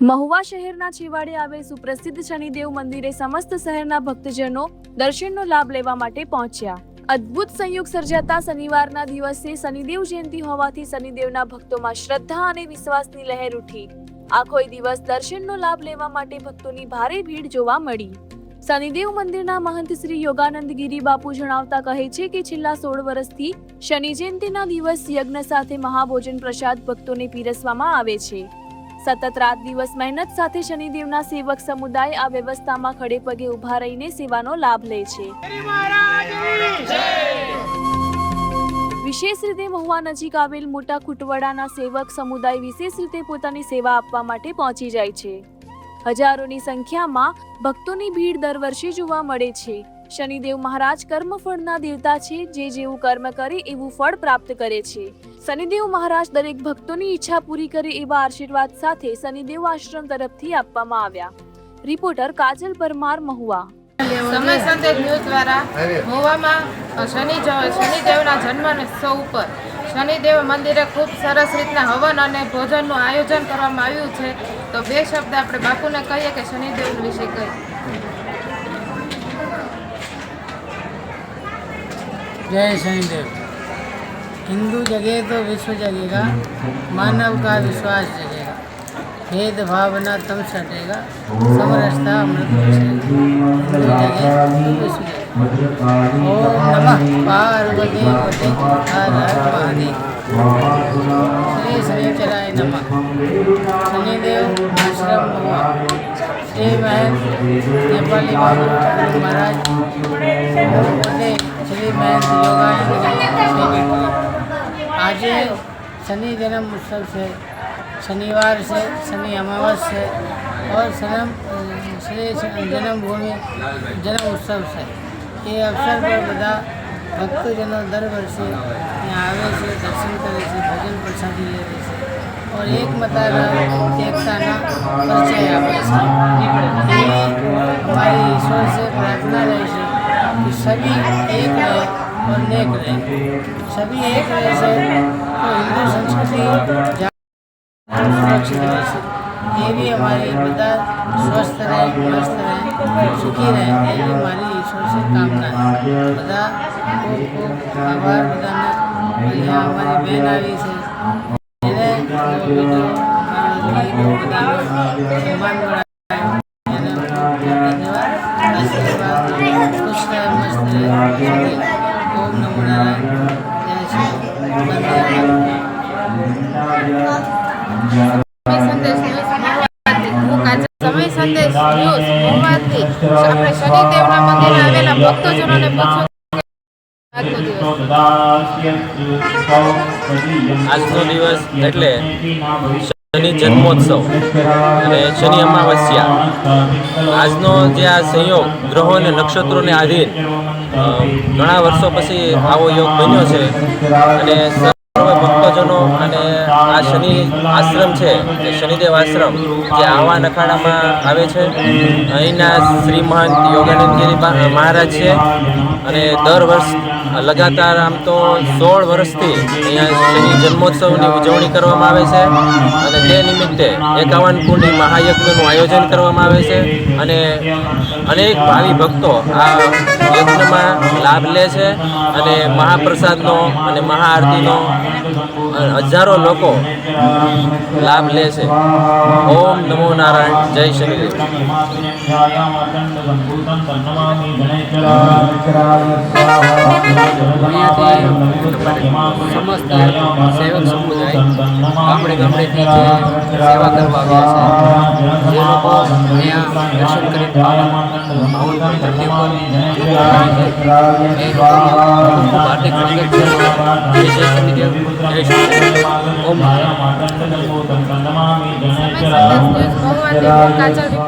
મહુવા શહેરના છેવાડે આવેલ સુપ્રસિદ્ધ શનિદેવ મંદિરે સમસ્ત શહેરના ભક્તજનો દર્શનનો લાભ લેવા માટે પહોંચ્યા। અદ્ભુત સંયોગ સર્જાતા શનિવારના દિવસે શનિદેવ જયંતિ હોવાથી શનિદેવના ભક્તોમાં શ્રદ્ધા અને વિશ્વાસની લહેર ઉઠી। આખો દિવસ દર્શનનો લાભ લેવા માટે ભક્તોની ભારે ભીડ જોવા મળી। શનિદેવ મંદિરના મહંત શ્રી યોગાનંદ ગિરી બાપુ જણાવતા કહે છે કે છેલ્લા 16 વર્ષથી શનિ જયંતિના દિવસ યજ્ઞ સાથે મહાભોજન પ્રસાદ ભક્તોને પીરસવામાં આવે છે। સતત રાત દિવસ મહેનત સાથે શનિદેવના સેવક સમુદાય આ વ્યવસ્થામાં ખડે પગે ઉભા રહીને સેવાનો લાભ લે છે। વિશેષ રીતે મહુવા નજીક આવેલ મોટા ખુટવડાના સેવક સમુદાય વિશેષ રીતે પોતાની સેવા આપવા માટે પહોંચી જાય છે। હજારોની સંખ્યામાં ભક્તોની ભીડ દર વર્ષે જોવા મળે છે। શનિદેવ મહારાજ કર્મફળના દેવતા છે, જે જેવું કર્મ કરે એવું ફળ પ્રાપ્ત કરે છે। શનિદેવ મહારાજ દરેક ભક્તોની ઈચ્છા પૂરી કરે એવા આશીર્વાદ સાથે શનિદેવ આશ્રમ તરફથી આપવામાં આવ્યા। રિપોર્ટર કાજલ પરમાર, મહુવા। સમય સંદેશ ન્યૂઝ દ્વારા મહુવામાં શનિદેવના જન્મોત્સવ ઉપર શનિદેવ મંદિરે ખૂબ સરસ રીતના હવન અને ભોજનનું આયોજન કરવામાં આવ્યું છે। તો બે શબ્દ આપણે બાપુને કહીએ કે શનિદેવ વિશે કહીએ। जय शनिदेव। हिंदू जगे तो विश्व जगेगा, मानव का विश्वास जगेगा, भेद भावना तम सटेगा, समरसता अमृत बरसेगा। हिंदू जगे तो विश्व जगेगा। ओम नमः पार्वती पते हर हर महादेव। श्री शनिचराय नमः। शनिदेव आश्रम महुआ। श्री महंत नेपाली बाबू महाराज श्री महंत योगानंद। आज शनि जन्म उत्सव से शनिवार से शनि अमावस से और श्री जन्मभूमि जन्म उत्सव से ये अवसर पर બધા ભક્તજનો દર વર્ષે यहाँ आवे से दर्शन करे से भजन प्रसादी ले છે और एकमताना एकताना परिचय आपे છે। हमारी ईश्वर से प्रार्थना रहे कि सभी एक रहे और नेक रहे। सभी एक रहे से तो हिंदू संस्कृति सुरक्षित रहे। ये भी हमारी बता स्वस्थ रहे, मस्त रहे, सुखी रहे, ये हमारी ईश्वर से कामना है। बता को आभार बताना। यहाँ हमारी बहन आई से ओम नमो नारायण। સમય સંદેશ ન્યૂઝ મહુવાથી આપણે શનિદેવના મંદિરે આવેલા ભક્તજનોને પૂછ્યું આજનો દિવસ એટલે શનિ જન્મોત્સવ અને શનિ અમાવસ્યા। આજનો જે આ સંયોગ ગ્રહો અને નક્ષત્રોને આધીન ઘણા વર્ષો પછી આવો યોગ બન્યો છે અને સર્વ ભક્તજનો અને આ શનિ આશ્રમ છે એ શનિદેવ આશ્રમ જે આવા નખાડામાં આવે છે। અહીંના શ્રી મહંત યોગાનંદ ગિરી મહારાજ છે અને દર વર્ષ લગાતાર આમ તો 16 વર્ષથી અહીંયા શનિ જન્મોત્સવની ઉજવણી કરવામાં આવે છે અને તે નિમિત્તે 51 કુંડી મહાયજ્ઞનું આયોજન કરવામાં આવે છે અને અનેક ભાવિ ભક્તો આ યજ્ઞમાં લાભ લે છે અને મહાપ્રસાદનો અને મહાઆરતીનો હજારો લોકો લાભ લે છે। ઓમ નમો નારાયણ। જય શનિદેવ। સમસ્ત સેવક સમુદાય ગામડે ગામડેથી જે સેવા કરવા આવ્યા છે, જે લોકો અહીંયા દર્શન કરી માહોલ પણ ધરતી પર એ લોકોમાં ખૂબ હાર્દિક સ્વાગત છે। જય શનિદેવ, જય શનિદેવ। ઓમ સમય સંદેશ ન્યૂઝ મહુવાથી કાજલ।